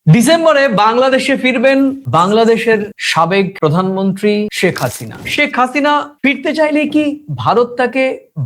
ডিসেম্বরে বাংলাদেশে ফিরবেন বাংলাদেশের সাবেক প্রধানমন্ত্রী শেখ হাসিনা। শেখ হাসিনা ফিরতে চাইলে কি ভারত তাকে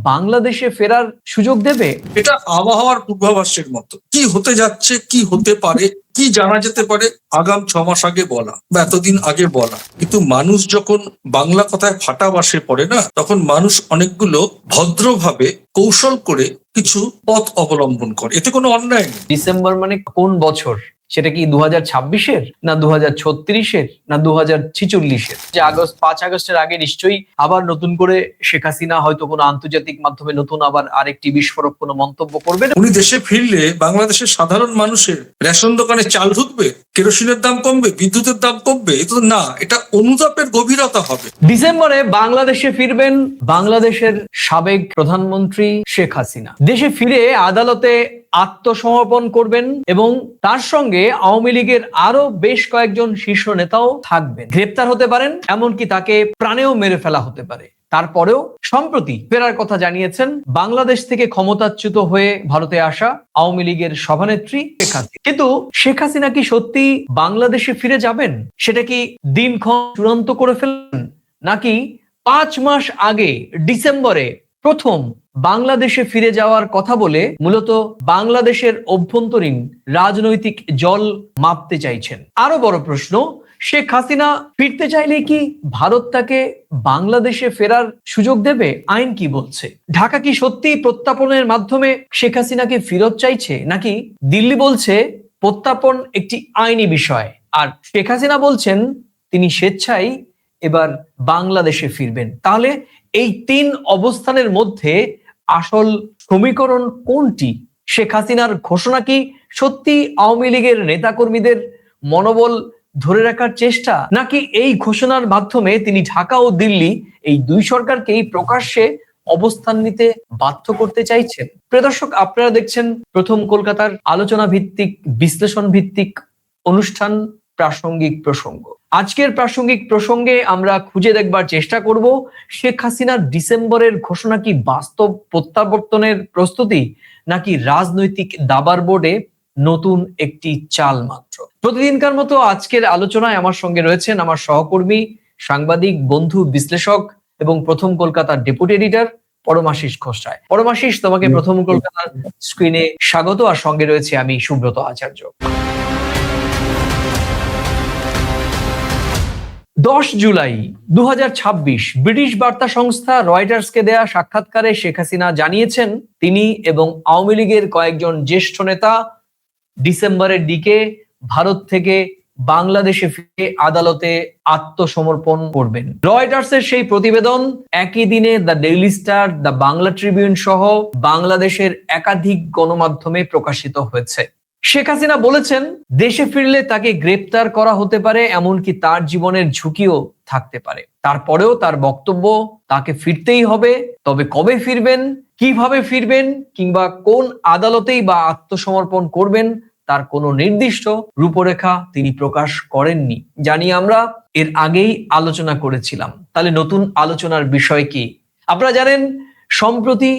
বাংলাদেশে ফেরার সুযোগ দেবে? এটা আবহাওয়ার পূর্বাভাসের মতো। কি হতে যাচ্ছে, কি হতে পারে, কি জানা যেতে পারে আগাম 6 মাস আগে বলা বা এতদিন আগে বলা। কিন্তু মানুষ যখন বাংলা কথায় ফাটা বাসে পড়ে না, তখন মানুষ অনেকগুলো ভদ্রভাবে কৌশল করে কিছু পথ অবলম্বন করে। এতে কোনো অন্যায় নেই। ডিসেম্বর মানে কোন বছর? সেটা কি 2026-এর না 2036-এর না 2046-এর? যে 5 আগস্টের আগে নিশ্চয়ই আবার নতুন করে শেখ হাসিনা হয়তো কোনো আন্তর্জাতিক মাধ্যমে নতুন আবার আরেকটি বিস্ফোরক কোনো মন্তব্য করবেন। উনি দেশে ফিরলে বাংলাদেশের সাধারণ মানুষের রেশন দোকানে চাল ঢুকবে, কেরোসিনের দাম কমবে, বিদ্যুতের দাম কমবে? এটা তো না, এটা অনুতাপের গভীরতা হবে। ডিসেম্বরে বাংলাদেশে ফিরবেন বাংলাদেশের সাবেক প্রধানমন্ত্রী শেখ হাসিনা। দেশে ফিরে আদালতে আত্মসমর্পণ করবেন এবং তার সঙ্গে আওয়ামী লীগের আরো বেশ কয়েকজন শীর্ষ নেতাও থাকবেন। গ্রেপ্তার হতে পারেন, এমনকি তাকে প্রাণেও মেরে ফেলা হতে পারে। তারপরেও সম্প্রতি ফেরার কথা জানিয়েছেন বাংলাদেশ থেকে ক্ষমতাচ্যুত হয়ে ভারতে আসা আওয়ামী লীগের সভানেত্রী শেখ হাসিনা। কিন্তু শেখ হাসিনা কি সত্যি বাংলাদেশে ফিরে যাবেন? সেটা কি দিনক্ষণ চূড়ান্ত করে ফেলবেন, নাকি 5 মাস আগে ডিসেম্বরে প্রথম বাংলাদেশে ফিরে যাওয়ার কথা বলে মূলত বাংলাদেশের অভ্যন্তরীণ রাজনৈতিক জল মাপতে চাইছেন? আরো বড় প্রশ্ন, শেখ হাসিনা ফিরতে চাইলে কি ভারত তাকে বাংলাদেশে ফেরার সুযোগ দেবে? আইন কি বলছে? ঢাকা কি সত্যি প্রত্যাপনের মাধ্যমে শেখ হাসিনাকে ফেরত চাইছে, নাকি দিল্লি বলছে প্রত্যাপন একটি আইনি বিষয় আর শেখ হাসিনা বলছেন তিনি স্বেচ্ছায় এবার বাংলাদেশে ফিরবেন? তাহলে এই 3 অবস্থানের মধ্যে আসল সমীকরণ কোনটি? শেখ হাসিনার ঘোষণা কি সত্যি আওয়ামী লীগের নেতাকর্মীদের মনোবল ধরে রাখার চেষ্টা, নাকি এই ঘোষণার মাধ্যমে তিনি ঢাকা ও দিল্লি এই দুই সরকারকেই প্রকাশ্যে অবস্থান নিতে বাধ্য করতে চাইছেন? প্রিয় দর্শক, আপনারা দেখছেন প্রথম কলকাতার আলোচনা ভিত্তিক বিশ্লেষণ ভিত্তিক অনুষ্ঠান প্রাসঙ্গিক প্রসঙ্গ। আজকের প্রাসঙ্গিক প্রসঙ্গে আমরা খুঁজে দেখবার চেষ্টা করব শেখ হাসিনার ডিসেম্বরের ঘোষণা কি বাস্তব প্রত্যাবর্তনের প্রস্তুতি, নাকি রাজনৈতিক দাবার বোর্ডে নতুন একটি চাল মাত্র। প্রতিদিনকার মতো আজকের আলোচনায় আমার সঙ্গে রয়েছেন আমার সহকর্মী, সাংবাদিক, বন্ধু, বিশ্লেষক এবং প্রথম কলকাতার ডেপুটি এডিটর পরমাশিস ঘোষ রায়। পরমাশিস, তোমাকে প্রথম কলকাতার স্ক্রিনে স্বাগত। আর সঙ্গে রয়েছে আমি, সুব্রত আচার্য। 10 জুলাই 2026 ব্রিটিশ বার্তা সংস্থা রয়টার্সকে দেয়া সাক্ষাৎকারে শেখ হাসিনা জানিয়েছেন তিনি এবং আওয়ামী লীগের কয়েকজন জ্যেষ্ঠ নেতা ডিসেম্বরের দিকে ভারত থেকে বাংলাদেশে ফিরে আদালতে আত্মসমর্পণ করবেন। রয়টার্সের সেই প্রতিবেদন একই দিনে the daily star, the Bangla Tribune সহ বাংলাদেশের একাধিক গণমাধ্যমে প্রকাশিত হয়েছে। শেখ হাসিনা বলেছেন দেশে ফিরলে তাকে গ্রেপ্তার করা হতে পারে, এমনকি তার জীবনের ঝুঁকিও থাকতে পারে। তারপরেও তার বক্তব্য তাকে ফিরতেই হবে। তবে কবে ফিরবেন, কিভাবে ফিরবেন, কিংবা কোন আদালতেই বা আত্মসমর্পণ করবেন তার কোনো নির্দিষ্ট রূপরেখা তিনি প্রকাশ করেননি। জানি আমরা এর আগেই আলোচনা করেছিলাম। তাহলে নতুন আলোচনার বিষয় কি? আপনারা জানেন সম্প্রতি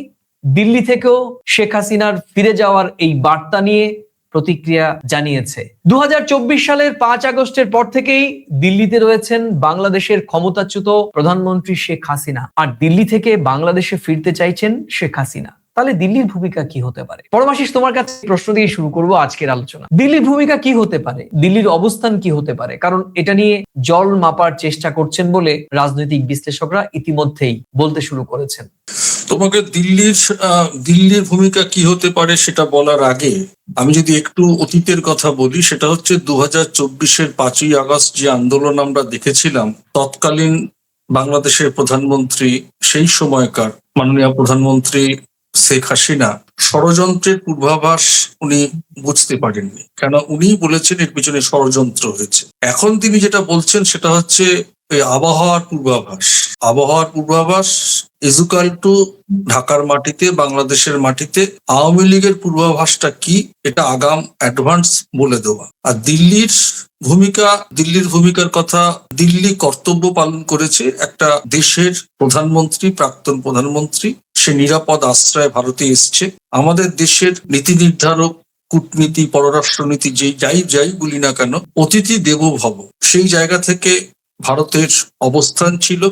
দিল্লি থেকেও শেখ হাসিনার ফিরে যাওয়ার এই বার্তা নিয়ে প্রতিক্রিয়া জানিয়েছে। 2024 সালের 5 আগস্টের পর থেকেই দিল্লিতে রয়েছেন বাংলাদেশের ক্ষমতাচ্যুত প্রধানমন্ত্রী শেখ হাসিনা, আর দিল্লি থেকে বাংলাদেশে ফিরতে চাইছেন শেখ হাসিনা। তাহলে দিল্লির ভূমিকা কি হতে পারে? পরমাশিস, তোমার কাছে প্রশ্ন দিয়ে শুরু করব আজকের আলোচনা। দিল্লির ভূমিকা কি হতে পারে? দিল্লির অবস্থান কি হতে পারে? কারণ এটা নিয়ে জল মাপার চেষ্টা করছেন বলে রাজনৈতিক বিশ্লেষকরা ইতিমধ্যেই বলতে শুরু করেছেন। তোমাকে দিল্লির ভূমিকা কি হতে পারে সেটা বলার আগে আমি যদি একটু অতীতের কথা বলি, সেটা হচ্ছে 2024-এর 5ই আগস্ট যে আন্দোলন আমরা দেখেছিলাম, তৎকালীন বাংলাদেশের প্রধানমন্ত্রী, সেই সময়কার মাননীয় প্রধানমন্ত্রী শেখ হাসিনা ষড়যন্ত্রের পূর্বাভাস উনি বুঝতে পারেননি, কেন উনি বলেছেন এর পিছনে ষড়যন্ত্র হয়েছে। এখন তিনি যেটা বলছেন সেটা হচ্ছে আবহাওয়ার পূর্বাভাস ইজুকাল টু ঢাকার মাটিতে, বাংলাদেশের মাটিতে আওয়ামী লীগের পূর্বাভাসটা কি এটা আগাম অ্যাডভান্স বলে দেওয়া। আর দিল্লির ভূমিকার কথা, দিল্লি কর্তব্য পালন করেছে। একটা দেশের প্রধানমন্ত্রী, প্রাক্তন প্রধানমন্ত্রী, সে নিরাপদ আশ্রয় ভারতে এসছে। আমাদের দেশের নীতি নির্ধারক কূটনীতি, পররাষ্ট্রনীতি যাই বলি না কেন, অতিথি দেবো ভব, সেই জায়গা থেকে ভারতের অবস্থান ছিল।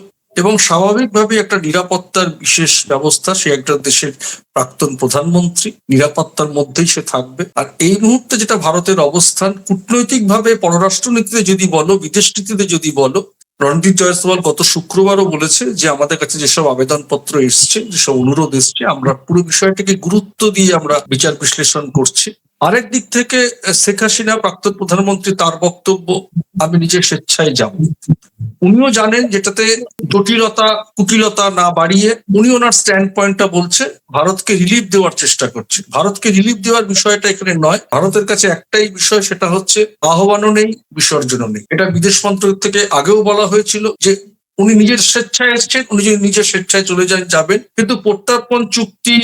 এবং স্বাভাবিকভাবে একটা নিরাপত্তার বিশেষ ব্যবস্থা, সে একটা দেশের প্রাক্তন প্রধানমন্ত্রী, নিরাপত্তার মধ্যেই সে থাকবে। আর এই মুহূর্তে যেটা ভারতের অবস্থান, কূটনৈতিকভাবে, পররাষ্ট্রনীতিতে যদি বলো, বিদেশ নীতিতে যদি বলো, রণজিৎ জয়সওয়াল গত শুক্রবারও বলেছে যে আমাদের কাছে যেসব আবেদনপত্র এসছে, যেসব অনুরোধ এসছে, আমরা পুরো বিষয়টাকে গুরুত্ব দিয়ে আমরা বিচার বিশ্লেষণ করছি। আরেক দিক থেকে শেখ হাসিনা, প্রাক্তন প্রধানমন্ত্রী, তার বক্তব্য, আমি নিজে স্বেচ্ছায় যাব। উনিও জানেন যেটাতে জটিলতা কুটিলতা না বাড়িয়ে উনি ওনার স্ট্যান্ড পয়েন্টটা বলছে, ভারতকে রিলিফ দেওয়ার চেষ্টা করছে। ভারতকে রিলিফ দেওয়ার বিষয়টা এখানে নয়, ভারতের কাছে একটাই বিষয়, সেটা হচ্ছে আহ্বানও নেই, বিসর্জনও নেই। এটা বিদেশ মন্ত্রক থেকে আগেও বলা হয়েছিল যে উনি নিজের স্বেচ্ছায় এসছেন, উনি যদি নিজের স্বেচ্ছায় চলে যাবেন, কিন্তু প্রত্যর্পণ চুক্তি,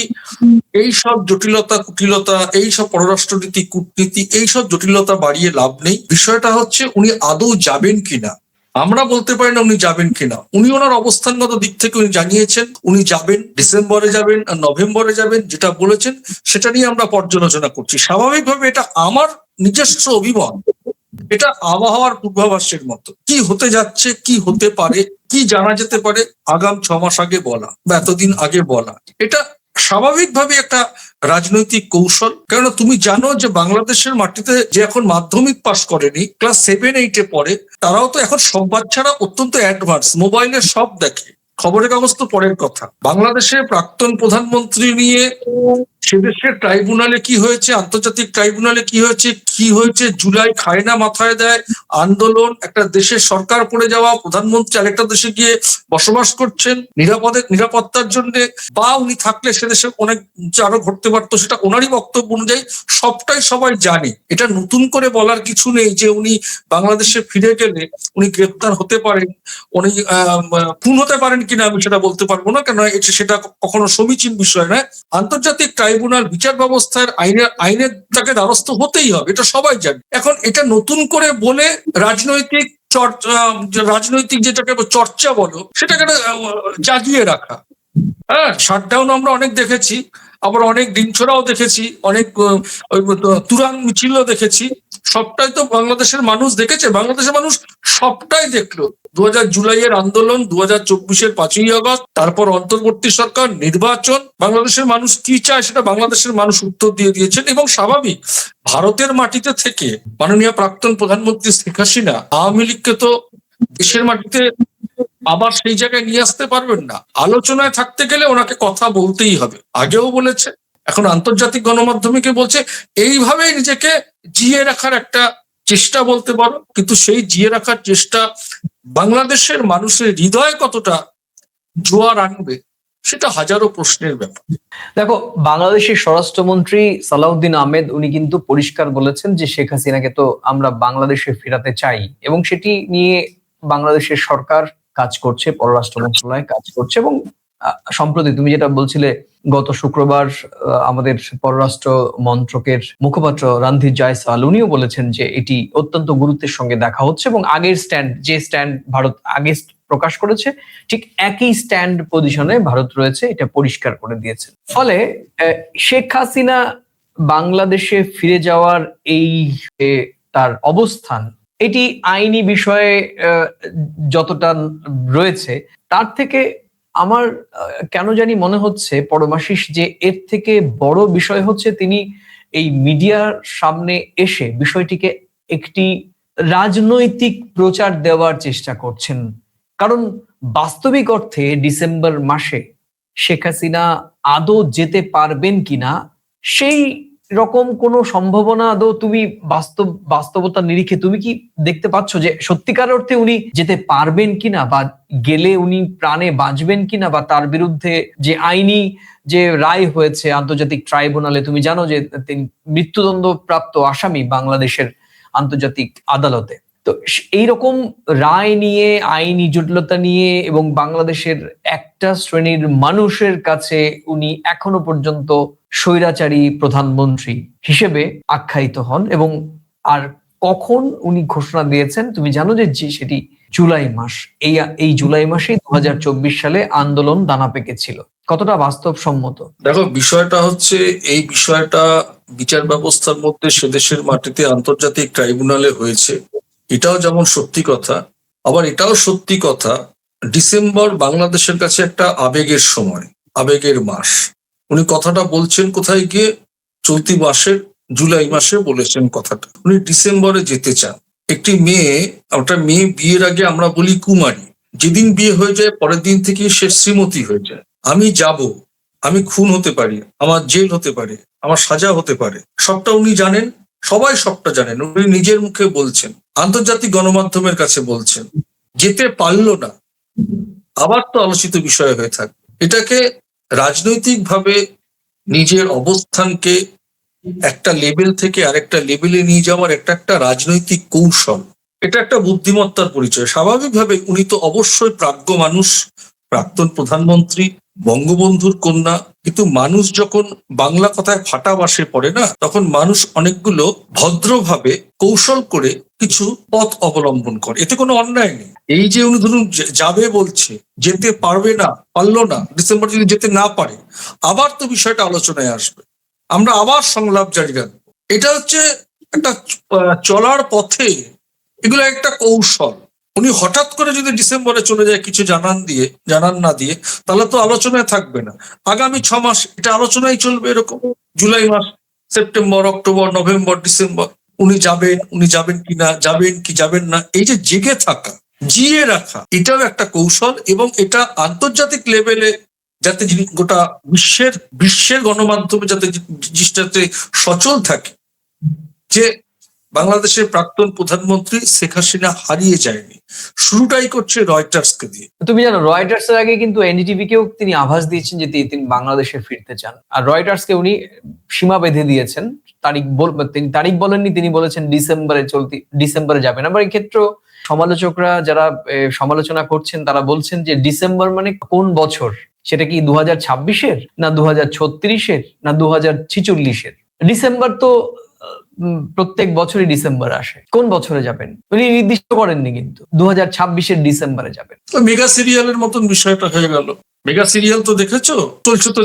এই সব জটিলতা কুটিলতা, এই সব পররাষ্ট্রনীতি, কূটনীতি, এই সব জটিলতা বাড়িয়ে লাভ নেই। বিষয়টা হচ্ছে উনি আদৌ যাবেন কিনা। আমরা বলতে পারি না উনি যাবেন কিনা, উনি ওনার অবস্থানগত দিক থেকে উনি জানিয়েছেন উনি যাবেন, ডিসেম্বরে যাবেন আর নভেম্বরে যাবেন, যেটা বলেছেন সেটা নিয়ে আমরা পর্যালোচনা করছি। স্বাভাবিকভাবে এটা আমার নিজস্ব অভিমত, এটা আবহাওয়ার পূর্বাভাসের মতো। কি হতে যাচ্ছে, কি হতে পারে, কি জানা যেতে পারে, আগাম 6 মাস আগে বলা বা এতদিন আগে বলা, এটা স্বাভাবিকভাবে একটা রাজনৈতিক কৌশল। কেননা তুমি জানো যে বাংলাদেশের মাটিতে যে এখন মাধ্যমিক পাস করেনি, ক্লাস 7-8 পড়ে, তারাও তো এখন সব বাচ্চারা অত্যন্ত অ্যাডভান্স, মোবাইলে সব দেখে, খবরের কাগজ তো পরের কথা। বাংলাদেশের প্রাক্তন প্রধানমন্ত্রী নিয়ে সে দেশের ট্রাইব্যুনালে কি হয়েছে, আন্তর্জাতিক ট্রাইব্যুনালে কি হয়েছে, জুলাই খায় না মাথায় দেয় আন্দোলন, একটা দেশের সরকার পড়ে যাওয়া, প্রধানমন্ত্রী আরেকটা দেশে গিয়ে বসবাস করছেন নিরাপত্তার জন্য, বা উনি থাকলে সে দেশে অনেক আরো ঘটতে পারতো, সেটা ওনারই বক্তব্য অনুযায়ী, সবটাই সবাই জানে। এটা নতুন করে বলার কিছু নেই যে উনি বাংলাদেশে ফিরে গেলে উনি গ্রেপ্তার হতে পারেন, উনি খুন হতে পারেন কিনা আমি সেটা বলতে পারবো না, কেন সেটা কখনো সমীচীন বিষয় নয়। আন্তর্জাতিক ট্রাইব্যুনাল, বিচার ব্যবস্থার আইনের তাকে দ্বারস্থ হতেই হবে, এটা সবাই জানে। এখন এটা নতুন করে বলে রাজনৈতিক যেটাকে চর্চা বলো, সেটাকে জাগিয়ে রাখা। হ্যাঁ, শাটডাউন আমরা অনেক দেখেছি, আবার অনেক ডিমছোড়াও দেখেছি, অনেক তুরাং মিছিলও দেখেছি। সবটাই তো বাংলাদেশের মানুষ দেখেছে, বাংলাদেশের মানুষ সবটাই দেখলো। 2000 জুলাইয়ের আন্দোলন, 2024-এর 5ই আগস্ট, তারপর অন্তর্বর্তী সরকার, নির্বাচন, বাংলাদেশের মানুষ কি চায় সেটা বাংলাদেশের মানুষ উত্তর দিয়ে দিয়েছেন। এবং স্বাভাবিক, ভারতের মাটিতে থেকে মাননীয় প্রাক্তন প্রধানমন্ত্রী শেখ হাসিনা আওয়ামী লীগকে তো দেশের মাটিতে আবার সেই জায়গায় নিয়ে আসতে পারবেন না। আলোচনায় থাকতে গেলে ওনাকে কথা বলতেই হবে, আগেও বলেছে, এখন আন্তর্জাতিক গণমাধ্যমকে বলছে। এইভাবেই নিজেকে জিয়ে রাখার একটা চেষ্টা বলতে পারো, কিন্তু সেই জিয়ে রাখার চেষ্টা বাংলাদেশের মানুষের হৃদয়ে কতটা জোয়ার আনবে, সেটা হাজারো প্রশ্নের ব্যাপার। দেখো, বাংলাদেশের স্বরাষ্ট্রমন্ত্রী সালাউদ্দিন আহমেদ উনি কিন্তু পরিষ্কার বলেছেন যে শেখ হাসিনাকে তো আমরা বাংলাদেশে ফেরাতে চাই, এবং সেটি নিয়ে বাংলাদেশের সরকার কাজ করছে, পররাষ্ট্র মন্ত্রণালয় কাজ করছে। এবং সম্প্রতি তুমি যেটা বলছিলে, গত শুক্রবার আমাদের পররাষ্ট্র মন্ত্রকের মুখপাত্র রণজিৎ জয়সওয়াল উনিও বলেছেন যে এটি অত্যন্ত গুরুত্বের সঙ্গে দেখা হচ্ছে, এবং আগের যে স্ট্যান্ড ভারত আগে প্রকাশ করেছে, ঠিক একই স্ট্যান্ড পজিশনে ভারত রয়েছে, এটা পরিষ্কার করে দিয়েছে। ফলে শেখ হাসিনা বাংলাদেশে ফিরে যাওয়ার এই তার অবস্থান, এটি আইনি বিষয়ে যতটা রয়েছে, তার থেকে আমার কেন জানি মনে হচ্ছে পরমাশিস যে এর থেকে বড় বিষয় হচ্ছে তিনি এই মিডিয়ার সামনে এসে বিষয়টিকে একটি রাজনৈতিক প্রচার দেওয়ার চেষ্টা করছেন। কারণ বাস্তবিক অর্থে ডিসেম্বর মাসে শেখ হাসিনা আদৌ যেতে পারবেন কিনা, সেই রকম কোনো সম্ভাবনা আদৌ তুমি বাস্তবতার নিরিখে তুমি কি দেখতে পাচ্ছ যে সত্যিকার অর্থে উনি যেতে পারবেন কিনা, বা গেলে উনি প্রাণে বাঁচবেন কিনা, বা তার বিরুদ্ধে যে আইনি যে রায় হয়েছে আন্তর্জাতিক ট্রাইব্যুনালে, তুমি জানো যে তিনি মৃত্যুদণ্ড প্রাপ্ত আসামি বাংলাদেশের আন্তর্জাতিক আদালতে। তো এইরকম রায় নিয়ে, আইনি জটিলতা নিয়ে, এবং বাংলাদেশের একটা শ্রেণীর মানুষের কাছে উনি এখনো পর্যন্ত স্বৈরাচারী প্রধানমন্ত্রী হিসেবে আখ্যায়িত হন। এবং আর কখন উনি ঘোষণা দিয়েছেন তুমি জানো যে সেটি জুলাই মাস। এই জুলাই মাসেই 2024 সালে আন্দোলন দানা পেকেছিল। কতটা বাস্তবসম্মত? দেখো, বিষয়টা হচ্ছে, এই বিষয়টা বিচার ব্যবস্থার মধ্যে সে দেশের মাটিতে আন্তর্জাতিক ট্রাইব্যুনালে হয়েছে, এটাও যেমন সত্যি কথা, আবার এটাও সত্যি কথা, ডিসেম্বর বাংলাদেশের কাছে একটা আবেগের সময়, আবেগের মাস। উনি কথাটা বলছেন কোথায় গিয়ে? চলতি মাসের জুলাই মাসে বলেছেন কথাটা, উনি ডিসেম্বরে যেতে চান। একটি মেয়ে, একটা মেয়ে বিয়ের আগে আমরা বলি কুমারী, যেদিন বিয়ে হয়ে যায় পরের দিন থেকে সে শ্রীমতী হয়ে যায়। আমি যাব, আমি খুন হতে পারি, আমার জেল হতে পারে, আমার সাজা হতে পারে, সবটা উনি জানেন, সবাই সবটা জানেন, উনি নিজের মুখে বলছেন, আন্তর্জাতিক গণমাধ্যমের কাছে বলছেন। যেতে পারলো না, আবার তো আলোচিত বিষয় হয়ে থাকে। এটাকে রাজনৈতিকভাবে নিজের অবস্থানকে একটা লেভেল থেকে আরেকটা লেভেলে নিয়ে যাওয়ার একটা রাজনৈতিক কৌশল, এটা একটা বুদ্ধিমত্তার পরিচয়। স্বাভাবিকভাবে উনি তো অবশ্যই প্রাজ্ঞ মানুষ, প্রাক্তন প্রধানমন্ত্রী, বঙ্গবন্ধুর কন্যা, কিন্তু মানুষ যখন বাংলা কথায় ফাটা বাসে পড়ে না, তখন মানুষ অনেকগুলো ভদ্রভাবে কৌশল করে কিছু পথ অবলম্বন করে, এতে কোনো অন্যায় নেই। এই যে উনি ধরুন যাবে বলছে, যেতে পারবে না, পারলো না, ডিসেম্বর যদি যেতে না পারে, আবার তো বিষয়টা আলোচনায় আসবে, আমরা আবার সংলাপ জারি রাখবো। এটা হচ্ছে একটা চলার পথে এগুলো একটা কৌশল। উনি হঠাৎ করে যদি ডিসেম্বরে চলে যায় কিছু জানান না দিয়ে, তাহলে তো আলোচনায় থাকবে না। আগামী 6 মাস এটা আলোচনায় চলবে এরকম, জুলাই মাস, সেপ্টেম্বর, অক্টোবর, নভেম্বর, ডিসেম্বর, উনি যাবেন কিনা, যাবেন কি যাবেন না, এই যে জেগে থাকা, জিয়ে রাখা, এটাও একটা কৌশল। এবং এটা আন্তর্জাতিক লেভেলে যাতে গোটা বিশ্বের গণমাধ্যমে যাতে জিনিসটাতে সচল থাকে যে বাংলাদেশের প্রাক্তন প্রধানমন্ত্রী শেখ হাসিনা হারিয়ে যায়নি, শুরুটাই করছে রয়টার্সকে দিয়ে। তুমি জানো, রয়টার্স এর আগে কিন্তু এনডিটিভি কেও তিনি আভাস দিয়েছেন যে তিনি বাংলাদেশে ফিরতে চান, আর রয়টার্স কে উনি সীমা বেঁধে দিয়েছেন। তিনি তারিখ বলেননি, তিনি বলেছেন ডিসেম্বরে যাবেন। আবার এই ক্ষেত্রে সমালোচকরা যারা সমালোচনা করছেন তারা বলছেন যে ডিসেম্বর মানে কোন বছর? সেটা কি 2026-এর, না 2036-এর, না 2046-এর? ডিসেম্বর তো প্রত্যেক বছরই ডিসেম্বর আসে, কোন বছরে যাবেন উনি নির্দিষ্ট করেননি, কিন্তু 2026-এর ডিসেম্বরে যাবেন। তো মেগা সিরিয়ালের মতন বিষয়টা হয়ে গেল। মেগা সিরিয়াল তো দেখেছো, চলছে তো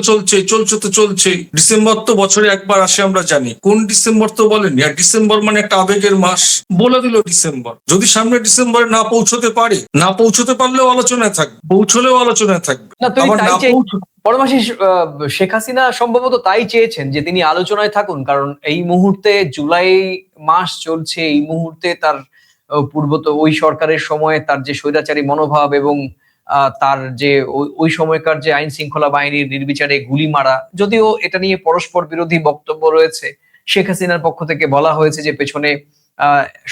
চলছে। ডিসেম্বর তো বছরে একবার আসে আমরা জানি, কোন ডিসেম্বর তো বলেনি। আর ডিসেম্বর মানে একটা আবেগের মাস, বলে দিল ডিসেম্বর। যদি সামনে ডিসেম্বরে না পৌঁছতে পারলেও আলোচনায় থাকবে, পৌঁছলেও আলোচনায় থাকবে। না, তুমি আবার তাই না চাই, পৌঁছ পরমাশি শেখ হাসিনা সম্ভবত তাই চেয়েছেন যে তিনি আলোচনায় থাকুন, কারণ এই মুহূর্তে জুলাই মাস চলছে, এই মুহূর্তে তার পূর্বত ওই সরকারের সময় তার যে স্বৈরাচারী মনোভাব এবং তার যে ওই সময়কার যে আইন শৃঙ্খলা বাহিনীর নির্বিচারে গুলি মারা, যদিও এটা নিয়ে পরস্পর বিরোধী বক্তব্য রয়েছে, শেখ হাসিনার পক্ষ থেকে বলা হয়েছে যে পেছনে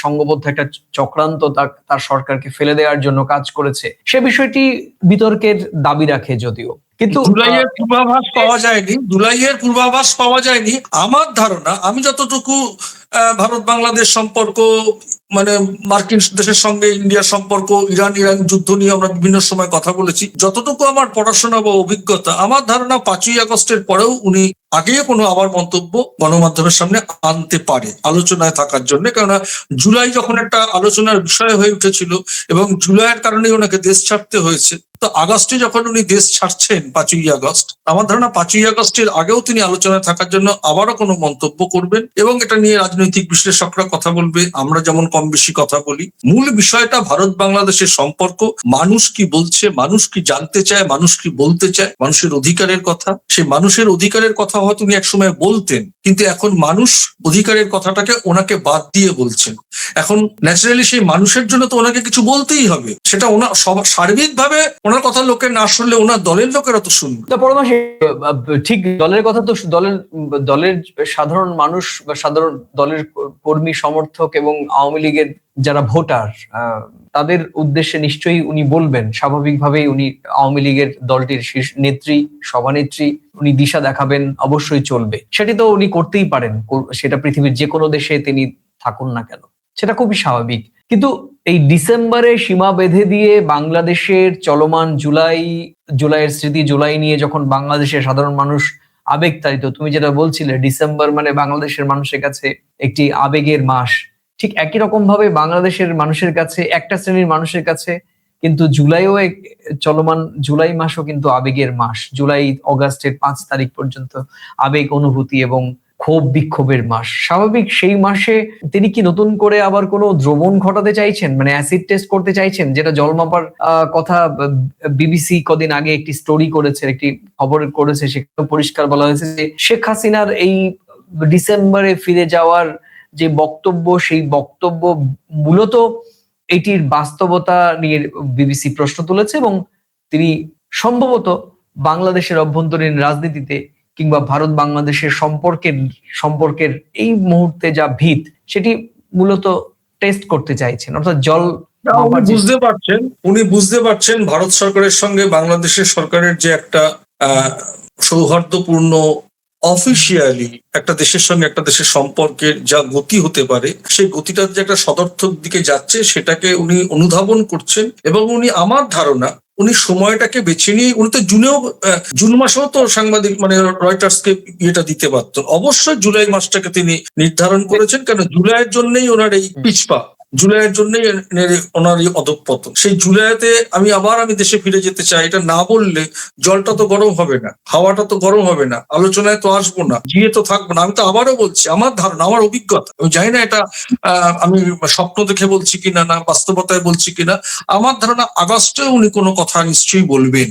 সংঘবদ্ধ একটা চক্রান্ত তার সরকারকে ফেলে দেওয়ার জন্য কাজ করেছে, সে বিষয়টি বিতর্কের দাবি রাখে যদিও। কিন্তু জুলাইয়ের পূর্বাভাস পাওয়া যায়নি। আমার ধারণা, আমি যতটুকু ভারত বাংলাদেশ সম্পর্ক, মানে মার্কিন দেশের সঙ্গে ইন্ডিয়ার সম্পর্ক, ইরান যুদ্ধ নিয়ে আমরা বিভিন্ন সময় কথা বলেছি, যতটুকু আমার পড়াশোনা বা অভিজ্ঞতা, আমার ধারণা 5ই আগস্টের পরেও উনি আগেও কোনো আবার মন্তব্য গণমাধ্যমের সামনে আনতে পারে আলোচনায় থাকার জন্য। কেননা জুলাই যখন একটা আলোচনার বিষয় হয়ে উঠেছিল এবং জুলাইয়ের কারণে ওনাকে দেশ ছাড়তে হয়েছে, তো আগস্টে যখন উনি দেশ ছাড়ছেন 5ই আগস্ট, আমার ধারণা 5ই আগস্টের আগেও তিনি আলোচনায় থাকার জন্য আবারও কোনো মন্তব্য করবেন এবং এটা নিয়ে রাজনৈতিক বিশ্লেষকরা কথা বলবে, আমরা যেমন কম বেশি কথা বলি। মূল বিষয়টা ভারত বাংলাদেশের সম্পর্ক, মানুষ কি বলছে, মানুষ কি জানতে চায়, মানুষ কি বলতে চায়, মানুষের অধিকারের কথা। সেই মানুষের অধিকারের কথা হয়তো উনি একসময় বলতেন, কিন্তু এখন মানুষ অধিকারের কথাটাকে ওনাকে বাদ দিয়ে বলছেন। এখন ন্যাচারালি সেই মানুষের জন্য তো ওনাকে কিছু বলতেই হবে, সেটা ওনার সার্বিকভাবে ওনার কথা লোকে না শুনলে ওনার দলের লোকেরা তো শুনবে। ঠিক, দলের কথা তো দলের সাধারণ মানুষ বা সাধারণ দলের কর্মী সমর্থক এবং আওয়ামী লীগের যারা ভোটার, তাদের উদ্দেশ্যে নিশ্চয়ই উনি বলবেন। স্বাভাবিকভাবেই উনি আওয়ামী লীগের দলটির শীর্ষ নেত্রী, সভানেত্রী, উনি দিশা দেখাবেন, অবশ্যই চলবে, সেটি তো উনি করতেই পারেন, সেটা পৃথিবীর যে কোনো দেশে তিনি থাকুন না কেন, সেটা খুবই স্বাভাবিক। কিন্তু এই ডিসেম্বরে সীমা বেঁধে দিয়ে বাংলাদেশের চলমান জুলাইয়ের স্মৃতি, জুলাই নিয়ে যখন বাংলাদেশের সাধারণ মানুষ আবেগতাড়িত, তুমি যেটা বলছিলে ডিসেম্বর মানে বাংলাদেশের মানুষের কাছে একটি আবেগের মাস, ঠিক একই রকম ভাবে বাংলাদেশের মানুষের কাছে, একটা শ্রেণীর মানুষের কাছে কিন্তু জুলাইও চলমান, জুলাই মাসও কিন্তু আবেগের মাস। জুলাই অগাস্টের 5 তারিখ পর্যন্ত আবেগ, অনুভূতি এবং ক্ষোভ বিক্ষোভের মাস। স্বাভাবিক সেই মাসে তিনি কি নতুন করে আবার কোনো দ্রবণ ঘটাতে চাইছেন, মানে অ্যাসিড টেস্ট করতে চাইছেন, যেটা জলমাপার কথা বিবিসি কদিন আগে একটি স্টোরি করেছে, একটি খবর করেছে, সেখানে পরিষ্কার বলা হয়েছে যে শেখ হাসিনার এই ডিসেম্বরে ফিরে যাওয়ার যে বক্তব্য, সেই বক্তব্য মূলত এটির বাস্তবতা নিয়ে বিবিসি প্রশ্ন তুলেছে এবং তিনি সম্ভবত বাংলাদেশের অভ্যন্তরীণ রাজনীতিতে কিংবা ভারত বাংলাদেশের সম্পর্কের এই মুহূর্তে যা ভিত, সেটি মূলত টেস্ট করতে চাইছেন, অর্থাৎ জল উনি বুঝতে পারছেন ভারত সরকারের সঙ্গে বাংলাদেশের সরকারের যে একটা সৌহার্দ্যপূর্ণ অফিসিয়ালি একটা দেশের সঙ্গে একটা দেশের সম্পর্কের যা গতি হতে পারে, সেই গতিটা যে একটা সদর্থক দিকে যাচ্ছে সেটাকে উনি অনুধাবন করছেন। এবং উনি, আমার ধারণা, উনি সময়টাকে বেছে নিয়ে, উনি তো জুন মাসেও তো সাংবাদিক মানে রয়টার্সকে ইয়েটা দিতে পারতেন। অবশ্যই জুলাই মাসটাকে তিনি নির্ধারণ করেছেন, কেন জুলাইয়ের জন্যই ওনার এই পিছপা, জুলাইয়ের জন্যই ওনার এই অধঃপতন। সেই জুলাইতে আমি দেশে ফিরে যেতে চাই, এটা না বললে জলটা তো গরম হবে না, হাওয়াটা তো গরম হবে না, আলোচনায় তো আসবো না, গিয়ে তো থাকবো না। আমি তো আবারও বলছি, আমার ধারণা, আমার অভিজ্ঞতা, আমি জানি না এটা আমি স্বপ্ন দেখে বলছি কিনা না বাস্তবতায় বলছি কিনা, আমার ধারণা আগস্টে উনি কোনো কথা নিশ্চয়ই বলবেন।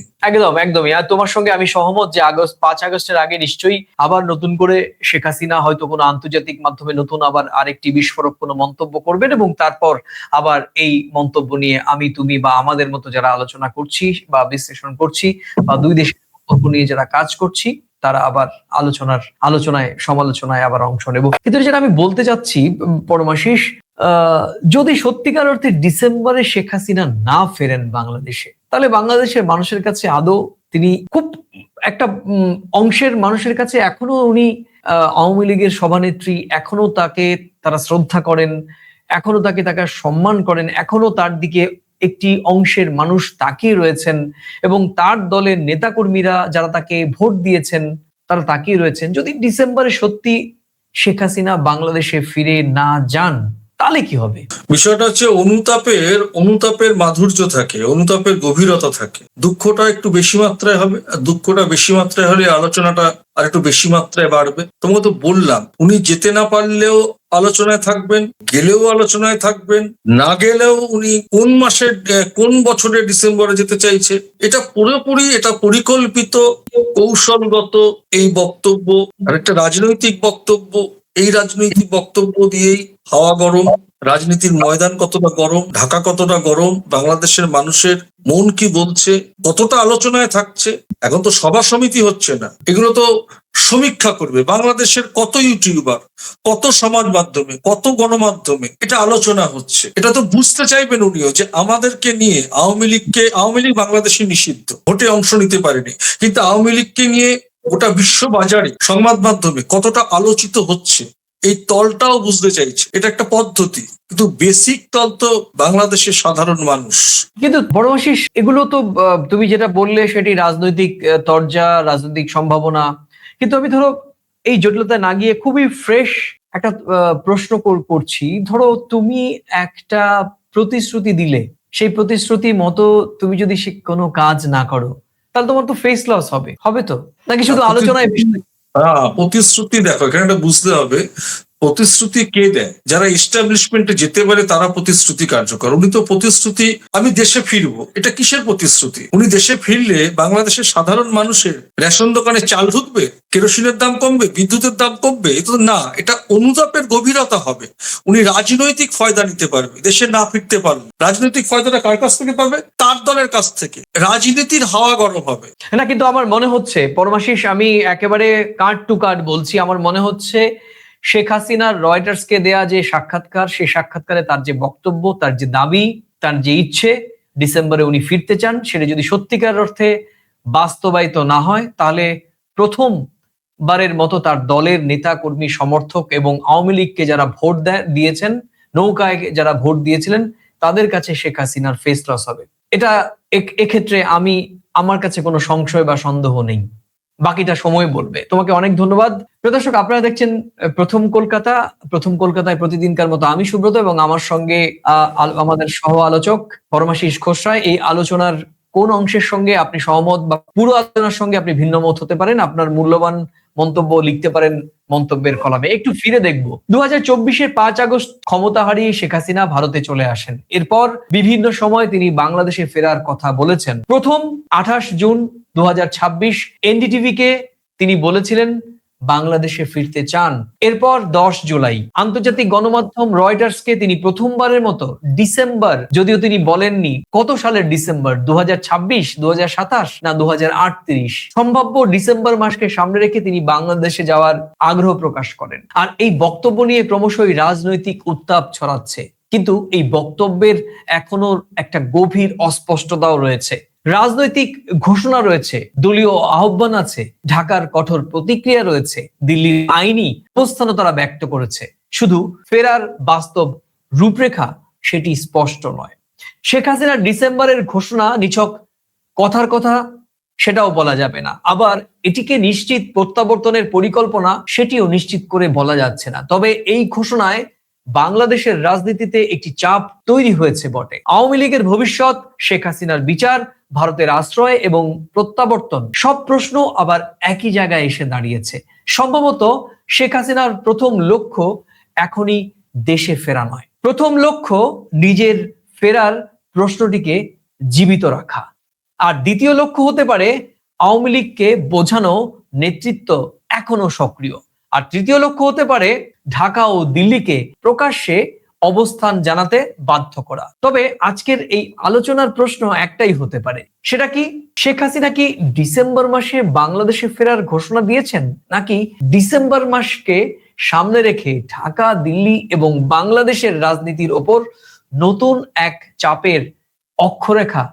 একদমই। আর তোমার সঙ্গে আমি সহমত যে 5 আগস্টের আগে নিশ্চয়ই আবার নতুন করে শেখ হাসিনা হয়তো কোনো আন্তর্জাতিক মাধ্যমে নতুন আবার আরেকটি বিস্ফোরক কোনো মন্তব্য করবেন এবং তারপর আবার এই মন্তব্য নিয়ে আমি, তুমি বা আমাদের মতো যারা আলোচনা করছি বা বিশ্লেষণ করছি বা দুই দেশের সম্পর্ক নিয়ে যারা কাজ করছি, তারা আবার সমালোচনায় আবার অংশ নেব। কিন্তু যেটা আমি বলতে চাচ্ছি পরমাশিস, যদি সত্যিকার অর্থে ডিসেম্বরে শেখ হাসিনা না ফেরেন বাংলাদেশে, তাহলে বাংলাদেশের মানুষের কাছে আদৌ তিনি, খুব একটা অংশের মানুষের কাছে এখনো উনি আওয়ামী লীগের সভানেত্রী, এখনো তাকে তারা শ্রদ্ধা করেন, এখনো তাকে সম্মান করেন, এখনো তার দিকে একটি অংশের মানুষ তাকিয়ে রয়েছেন এবং তার দলের নেতাকর্মীরা যারা তাকে ভোট দিয়েছেন তারা তাকিয়ে রয়েছেন। যদি ডিসেম্বরে সত্যি শেখ হাসিনা বাংলাদেশে ফিরে না যান, তাহলে কি হবে? বিষয়টা হচ্ছে অনুতাপের মাধুর্য থাকে, অনুতাপের গভীরতা থাকে। দুঃখটা একটু বেশি মাত্রায় হবে, আর দুঃখটা বেশি মাত্রায় হলে আলোচনাটা আর একটু বেশি মাত্রায় বাড়বে। তোমাকে তো বললাম, উনি যেতে না পারলেও আলোচনায় থাকবেন, গেলেও আলোচনায় থাকবেন, না গেলেও উনি কোন বছরের ডিসেম্বরে যেতে চাইছে, এটা পুরোপুরি এটা পরিকল্পিত, কৌশলগত এই বক্তব্য। আর একটা রাজনৈতিক বক্তব্য, এই রাজনৈতিক বক্তব্য দিয়েই হাওয়া গরম, রাজনীতির ময়দান কতটা গরম, ঢাকা কতটা গরম, বাংলাদেশের মানুষের মন কি বলছে, কতটা আলোচনায় থাকছে। এখন তো সভা সমিতি হচ্ছে না, এগুলো তো সমীক্ষা করবে বাংলাদেশের কত ইউটিউবার, কত সমাজ মাধ্যমে, কত গণমাধ্যমে এটা আলোচনা হচ্ছে। এটা তো বুঝতে চাইবেন উনিও যে আমাদেরকে নিয়ে আওয়ামী লীগ বাংলাদেশে নিষিদ্ধ, ভোটে অংশ নিতে পারেনি, কিন্তু আওয়ামী লীগকে নিয়ে গোটা বিশ্ব বাজারে সংবাদ মাধ্যমে কতটা আলোচিত হচ্ছে, এই তলটাও বুঝতে চাইছে। এটা একটা পদ্ধতি, কিন্তু বেসিক তল তো বাংলাদেশের সাধারণ মানুষ। কিন্তু পরমাশিস, এগুলো তো তুমি যেটা বললে সেটি রাজনৈতিক তরজা, রাজনৈতিক সম্ভাবনা। কিন্তু আমি ধরো এই জটিলতা না গিয়ে খুবই ফ্রেশ একটা প্রশ্ন করছি। ধরো তুমি একটা প্রতিশ্রুতি দিলে, সেই প্রতিশ্রুতি মতো তুমি যদি কোনো কাজ না করো, তাহলে তোমার তো ফেস লস হবে তো, নাকি শুধু আলোচনায়? প্রতিশ্রুতি, দেখো এখানে একটা বুঝতে হবে, প্রতিশ্রুতি কে দেয়? যারা এস্টাবলিশমেন্টে যেতে পারে তারা প্রতিশ্রুতি কার্যকর। উনি তো প্রতিশ্রুতি আমি দেশে ফিরবো, এটা কিসের প্রতিশ্রুতি? উনি দেশে ফিরলে বাংলাদেশের সাধারণ মানুষের রেশন দোকানে চাল ঢুকবে, কেরোসিনের দাম কমবে, বিদ্যুতের দাম কমবে? এটা তো না, এটা অনুতাপের গভীরতা হবে। উনি রাজনৈতিক ফয়দা নিতে পারবে, দেশে না ফিরতে পারবে। রাজনৈতিক ফয়দাটা কার কাছ থেকে পাবে? তার দলের কাছ থেকে। রাজনীতির হাওয়া গরম হবে না। কিন্তু আমার মনে হচ্ছে পরমাশিস, আমি একেবারে কার্ড টু কার্ড বলছি, আমার মনে হচ্ছে শেখ হাসিনার রয়টার্সকে দেয়া যে সাক্ষাৎকার, সেই সাক্ষাৎকারে তার যে বক্তব্য, তার যে দাবি, তার যে ইচ্ছে ডিসেম্বরে উনি ফিরতে চান, সেটা যদি সত্যিকার অর্থে বাস্তবায়িত না হয়, তাহলে প্রথমবারের মতো তার দলের নেতা কর্মী, সমর্থক এবং আওয়ামী লীগকে যারা ভোট দিয়েছেন, নৌকায় যারা ভোট দিয়েছিলেন, তাদের কাছে শেখ হাসিনার ফেস লস হবে। এটা এক্ষেত্রে আমার কাছে কোনো সংশয় বা সন্দেহ নেই। বাকিটা সময় বলবে। তোমাকে অনেক ধন্যবাদ। প্রিয় দর্শক, আপনারা দেখছেন প্রথম কলকাতায় প্রতিদিনকার মতো আমি সুব্রত এবং আমার সঙ্গে আমাদের সহ আলোচক পরমাশিস খোসরায়। এই আলোচনার কোন অংশের সঙ্গে আপনি সহমত বা পুরো আলোচনার সঙ্গে আপনি ভিন্ন মত হতে পারেন, আপনার মূল্যবান মন্তব্য লিখতে পারেন মন্তব্যের কলামে। একটু ফিরে দেখব 2024-এর 5 আগস্ট ক্ষমতা হারিয়ে শেখ হাসিনা ভারতে চলে আসেন। এরপর বিভিন্ন সময় তিনি বাংলাদেশে ফেরার কথা বলেছেন। প্রথম 28 জুন 2026 এনডিটিভি কে তিনি বলেছিলেন বাংলাদেশে ফিরতে চান। এরপর 10 জুলাই আন্তর্জাতিক গণমাধ্যম রয়টার্সকে তিনি প্রথমবারের মতো ডিসেম্বর, যদিও তিনি বলেননি কত সালের ডিসেম্বর, 2026, 2027 না 2038, সম্ভাব্য ডিসেম্বর মাসকে সামনে রেখে তিনি বাংলাদেশে যাওয়ার আগ্রহ প্রকাশ করেন। আর এই বক্তব্য নিয়ে ক্রমশই রাজনৈতিক উত্তাপ ছড়াচ্ছে, কিন্তু এই বক্তব্যের এখনো একটা গভীর অস্পষ্টতাও রয়েছে। রাজনৈতিক ঘোষণা রয়েছে, দলীয় আহ্বান আছে, ঢাকার কঠোর প্রতিক্রিয়া রয়েছে, দিল্লির আইনি অবস্থানও তারা ব্যক্ত করেছে। শুধু ফেরার বাস্তব রূপরেখা সেটি স্পষ্ট নয়। শেখ হাসিনার ডিসেম্বরের ঘোষণা নিছক কথার কথা সেটাও বলা যাবে না, আবার এটিকে নিশ্চিত প্রত্যাবর্তনের পরিকল্পনা সেটিও নিশ্চিত করে বলা যাচ্ছে না। তবে এই ঘোষণায় বাংলাদেশের রাজনীতিতে একটি চাপ তৈরি হয়েছে বটে। আওয়ামী লীগের ভবিষ্যৎ, শেখ হাসিনার বিচার, ভারতের আশ্রয় এবং প্রত্যাবর্তন, সব প্রশ্ন আবার একই জায়গায় এসে দাঁড়িয়েছে। সম্ভবত শেখ হাসিনার প্রথম লক্ষ্য এখনই দেশে ফেরা নয়, প্রথম লক্ষ্য নিজের ফেরার প্রশ্নটিকে জীবিত রাখা। আর দ্বিতীয় লক্ষ্য হতে পারে আওয়ামী লীগকে বোঝানো নেতৃত্ব এখনো সক্রিয়। আর তৃতীয় লক্ষ্য হতে পারে ঢাকা ও দিল্লিকে প্রকাশ্যে অবস্থান জানাতে বাধ্য করা। তবে আজকের এই আলোচনার প্রশ্ন একটাই হতে পারে, সেটা কি শেখ হাসিনা কি ডিসেম্বর মাসে বাংলাদেশে ফেরার ঘোষণা দিয়েছেন, নাকি ডিসেম্বর মাসকে সামনে রেখে ঢাকা, দিল্লি এবং বাংলাদেশের রাজনীতির ওপর নতুন এক চাপের অক্ষরেখা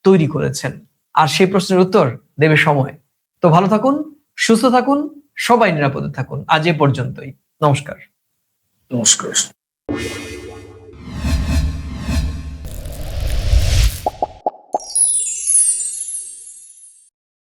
তৈরি করেছেন? আর সেই প্রশ্নের উত্তর দেবে সময়। তো ভালো থাকুন, সুস্থ থাকুন, সবাই নিরাপদে থাকুন। আজ এ পর্যন্তই। নমস্কার। নমস্কার।